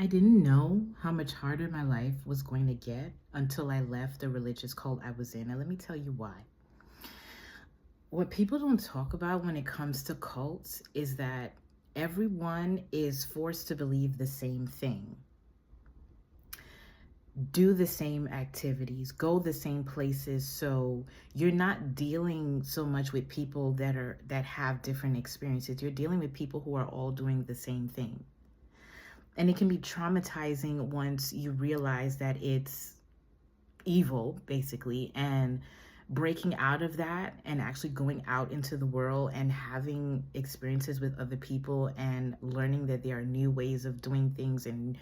I didn't know how much harder my life was going to get until I left the religious cult I was in. And let me tell you why. What people don't talk about when it comes to cults is that everyone is forced to believe the same thing, do the same activities, go the same places. So you're not dealing so much with people that have different experiences. You're dealing with people who are all doing the same thing. And it can be traumatizing once you realize that it's evil, basically, and breaking out of that and actually going out into the world and having experiences with other people and learning that there are new ways of doing things and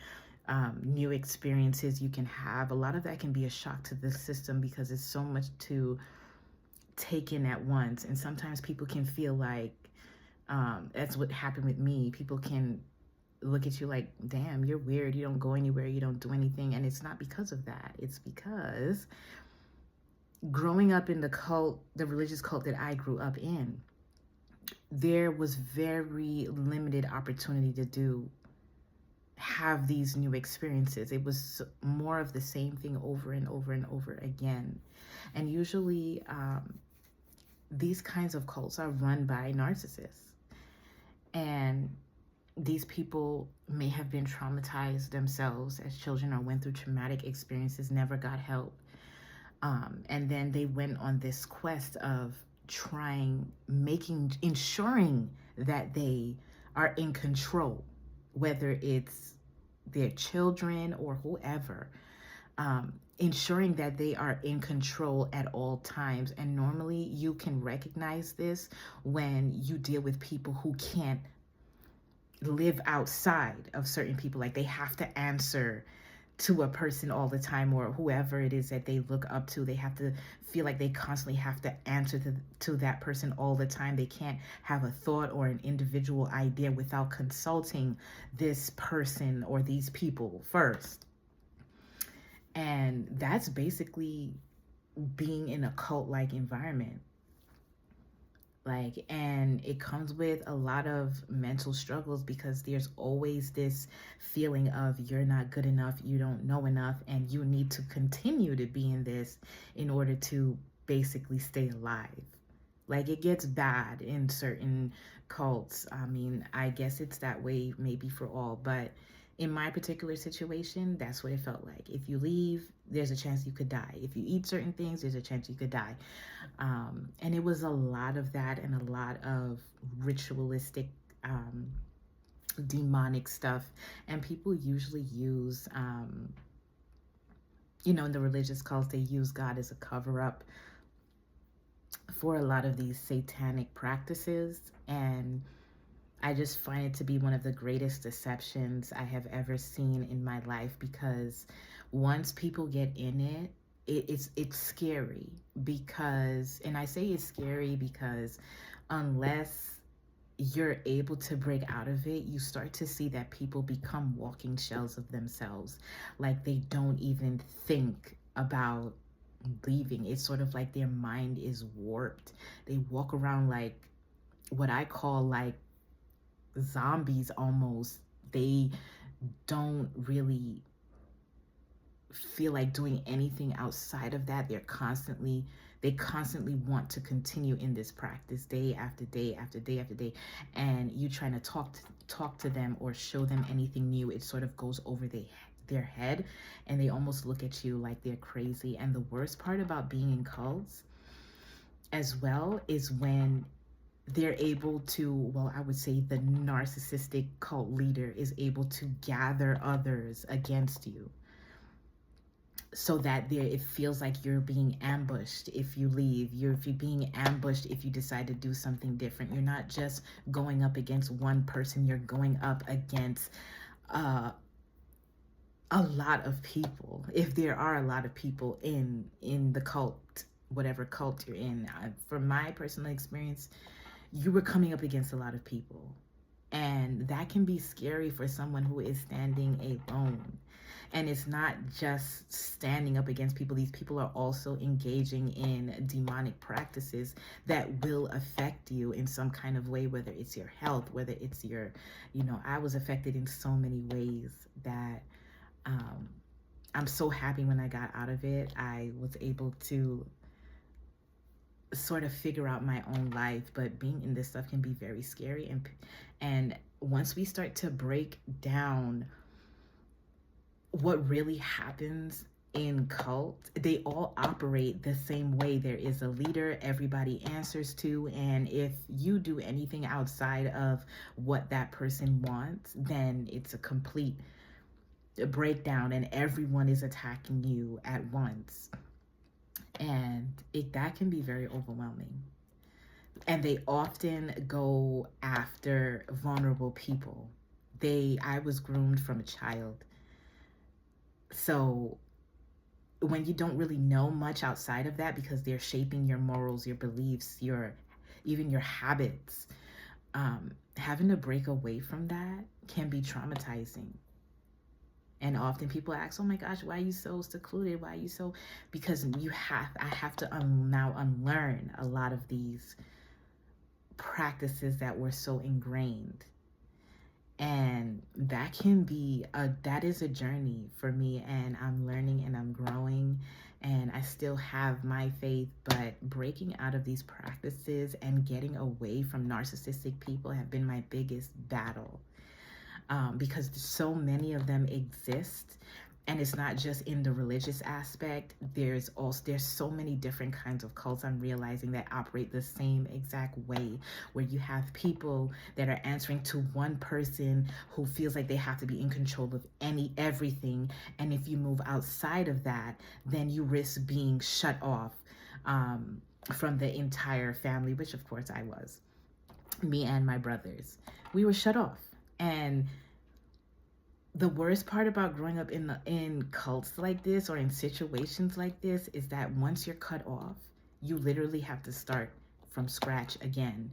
new experiences you can have. A lot of that can be a shock to the system because it's so much to take in at once. And sometimes people can feel like that's what happened with me. People can look at you like, damn, you're weird. You don't go anywhere. You don't do anything. And it's not because of that. It's because growing up in the cult, the religious cult that I grew up in, there was very limited opportunity to have these new experiences. It was more of the same thing over and over and over again. And usually, these kinds of cults are run by narcissists. And these people may have been traumatized themselves as children or went through traumatic experiences, never got help. And then they went on this quest of ensuring that they are in control, whether it's their children or whoever, ensuring that they are in control at all times. And normally you can recognize this when you deal with people who can't live outside of certain people. Like they have to answer to a person all the time, or whoever it is that they look up to. They have to feel like they constantly have to answer to that person all the time. They can't have a thought or an individual idea without consulting this person or these people first. And that's basically being in a cult-like environment. And it comes with a lot of mental struggles because there's always this feeling of you're not good enough, you don't know enough, and you need to continue to be in this in order to basically stay alive. Like, it gets bad in certain cults. I mean, I guess it's that way maybe for all, but in my particular situation, that's what it felt like. If you leave, there's a chance you could die. If you eat certain things, there's a chance you could die. And it was a lot of that and a lot of ritualistic, demonic stuff. And people usually use, in the religious cults, they use God as a cover up for a lot of these satanic practices. And I just find it to be one of the greatest deceptions I have ever seen in my life, because once people get in it, it's scary. Because, and I say it's scary because unless you're able to break out of it, you start to see that people become walking shells of themselves. Like they don't even think about leaving. It's sort of like their mind is warped. They walk around like what I call like zombies almost. They don't really feel like doing anything outside of that. They constantly want to continue in this practice day after day after day after day. And you trying to talk to them or show them anything new, it sort of goes over their head, and they almost look at you like they're crazy. And the worst part about being in cults as well is when they're able to, well, I would say the narcissistic cult leader is able to gather others against you, so that it feels like you're being ambushed if you leave. If you're being ambushed if you decide to do something different. You're not just going up against one person, you're going up against a lot of people, if there are a lot of people in the cult, whatever cult you're in. From my personal experience, you were coming up against a lot of people. And that can be scary for someone who is standing alone. And it's not just standing up against people. These people are also engaging in demonic practices that will affect you in some kind of way, whether it's your health, whether it's your, I was affected in so many ways that I'm so happy when I got out of it. I was able to sort of figure out my own life, but being in this stuff can be very scary. And once we start to break down what really happens in cult, they all operate the same way. There is a leader everybody answers to, and if you do anything outside of what that person wants, then it's a complete breakdown and everyone is attacking you at once. And that can be very overwhelming. And they often go after vulnerable people. I was groomed from a child. So when you don't really know much outside of that, because they're shaping your morals, your beliefs, even your habits, having to break away from that can be traumatizing. And often people ask, oh my gosh, why are you so secluded? Why are you so, because I have to now unlearn a lot of these practices that were so ingrained. And that is a journey for me, and I'm learning and I'm growing, and I still have my faith, but breaking out of these practices and getting away from narcissistic people have been my biggest battle. Because so many of them exist, and it's not just in the religious aspect. There's so many different kinds of cults I'm realizing that operate the same exact way, where you have people that are answering to one person who feels like they have to be in control of everything, and if you move outside of that, then you risk being shut off from the entire family, which of course I was. Me and my brothers, we were shut off. And the worst part about growing up in cults like this or in situations like this is that once you're cut off, you literally have to start from scratch again.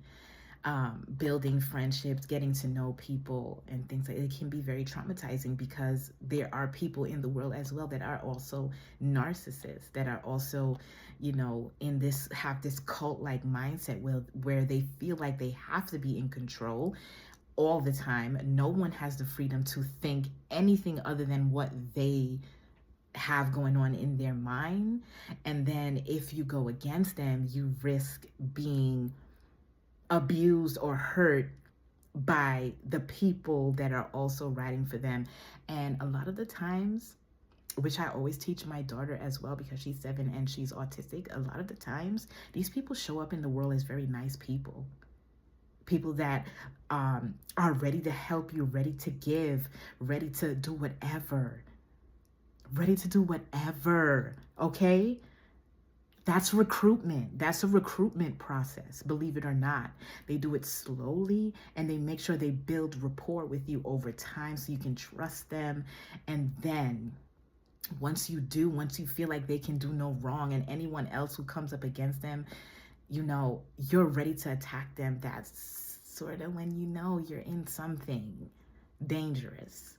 Building friendships, getting to know people, and things like it can be very traumatizing, because there are people in the world as well that are also narcissists, that are also, have this cult-like mindset where they feel like they have to be in control all the time. No one has the freedom to think anything other than what they have going on in their mind. And then if you go against them, you risk being abused or hurt by the people that are also writing for them. And a lot of the times, which I always teach my daughter as well, because she's 7 and she's autistic, a lot of the times these people show up in the world as very nice people that are ready to help you, ready to give, ready to do whatever, okay? That's recruitment. That's a recruitment process, believe it or not. They do it slowly, and they make sure they build rapport with you over time so you can trust them. And then once you feel like they can do no wrong, and anyone else who comes up against them, you're ready to attack them. That's sort of when you're in something dangerous,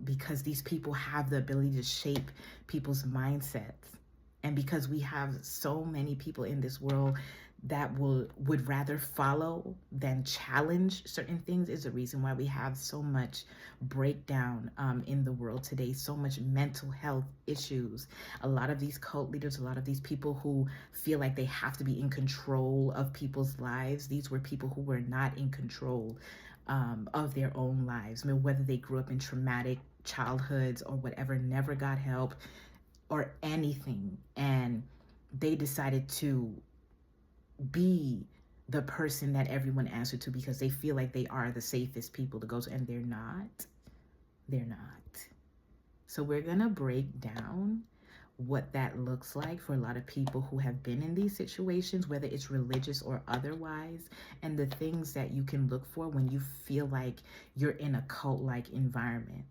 because these people have the ability to shape people's mindsets. And because we have so many people in this world that would rather follow than challenge certain things, is the reason why we have so much breakdown in the world today, so much mental health issues. A lot of these cult leaders, a lot of these people who feel like they have to be in control of people's lives, these were people who were not in control of their own lives. I mean, whether they grew up in traumatic childhoods or whatever, never got help or anything, and they decided to be the person that everyone answered to because they feel like they are the safest people to go to, and they're not. So we're gonna break down what that looks like for a lot of people who have been in these situations, whether it's religious or otherwise, and the things that you can look for when you feel like you're in a cult-like environment.